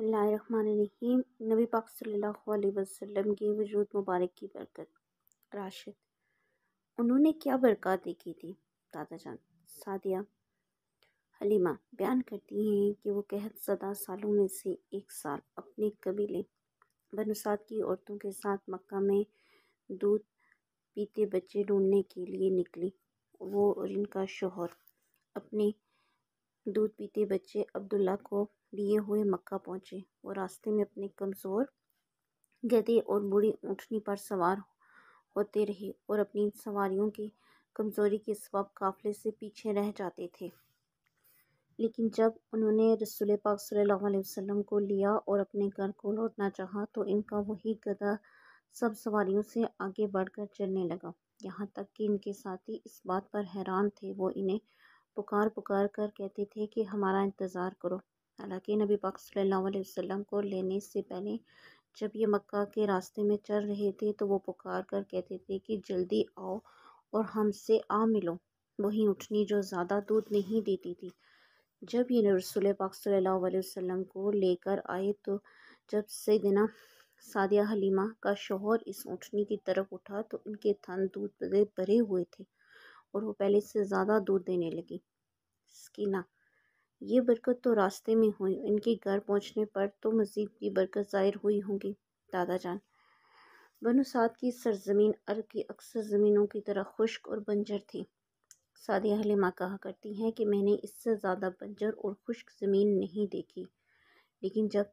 بسم اللہ الرحمن الرحیم۔ نبی پاک صلی اللہ علیہ وسلم کے وجود مبارک کی برکت۔ راشد: انہوں نے کیا برکات دیکھی تھی؟ دادا جان: سعدیہ حلیمہ بیان کرتی ہیں کہ وہ قحط زدہ سالوں میں سے ایک سال اپنے قبیلے بنو سعد کی عورتوں کے ساتھ مکہ میں دودھ پیتے بچے ڈھونڈنے کے لیے نکلی۔ وہ اور ان کا شوہر اپنے دودھ پیتے بچے عبداللہ کو لیے ہوئے مکہ پہنچے۔ وہ راستے میں اپنے کمزور گدھے اور بوڑھی اونٹنی پر سوار ہوتے رہے اور اپنی سواریوں کی کمزوری کے سبب قافلے سے پیچھے رہ جاتے تھے، لیکن جب انہوں نے رسول پاک صلی اللہ علیہ وسلم کو لیا اور اپنے گھر کو لوٹنا چاہا تو ان کا وہی گدھا سب سواریوں سے آگے بڑھ کر چلنے لگا، یہاں تک کہ ان کے ساتھی اس بات پر حیران تھے۔ وہ انہیں پکار پکار کر کہتے تھے کہ ہمارا انتظار کرو، حالانکہ نبی پاک صلی اللہ علیہ وسلم کو لینے سے پہلے جب یہ مکہ کے راستے میں چل رہے تھے تو وہ پکار کر کہتے تھے کہ جلدی آؤ اور ہم سے آ ملو، وہی اونٹنی جو زیادہ دودھ نہیں دیتی تھی۔ جب یہ رسول پاک صلی اللہ علیہ وسلم کو لے کر آئے تو جب سیدنا سعدیہ حلیمہ کا شوہر اس اونٹنی کی طرف اٹھا تو ان کے تھن دودھ سے بھرے ہوئے تھے اور وہ پہلے سے زیادہ دودھ دینے لگی۔ سکینہ: یہ برکت تو راستے میں ہوئی، ان کے گھر پہنچنے پر تو مزید بھی برکت ظاہر ہوئی ہوگی۔ دادا جان: بنو سعد کی سرزمین عرب کی اکثر زمینوں کی طرح خشک اور بنجر تھی۔ سعدیہ حلیمہ کہا کرتی ہیں کہ میں نے اس سے زیادہ بنجر اور خشک زمین نہیں دیکھی، لیکن جب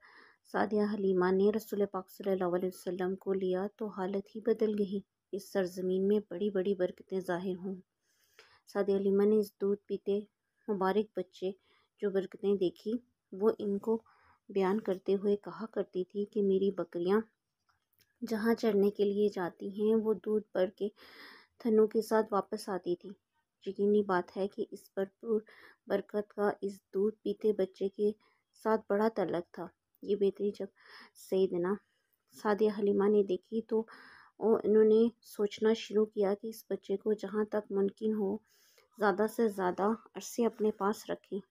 سعدیہ حلیمہ نے رسول پاک صلی اللہ علیہ وسلم کو لیا تو حالت ہی بدل گئی، اس سرزمین میں بڑی بڑی برکتیں ظاہر ہوں۔ سعدیہ حلیمہ نے اس دودھ پیتے مبارک بچے جو برکتیں دیکھی وہ ان کو بیان کرتے ہوئے کہا کرتی تھی کہ میری بکریاں جہاں چرنے کے لیے جاتی ہیں وہ دودھ بھر کے تھنوں کے ساتھ واپس آتی تھی۔ یقینی بات ہے کہ اس بھرپور برکت کا اس دودھ پیتے بچے کے ساتھ بڑا تعلق تھا۔ یہ بہتری جب سیدنا سعدیہ حلیمہ نے دیکھی تو انہوں نے سوچنا شروع کیا کہ اس بچے کو جہاں تک ممکن ہو زیادہ سے زیادہ عرصے اپنے پاس رکھیں۔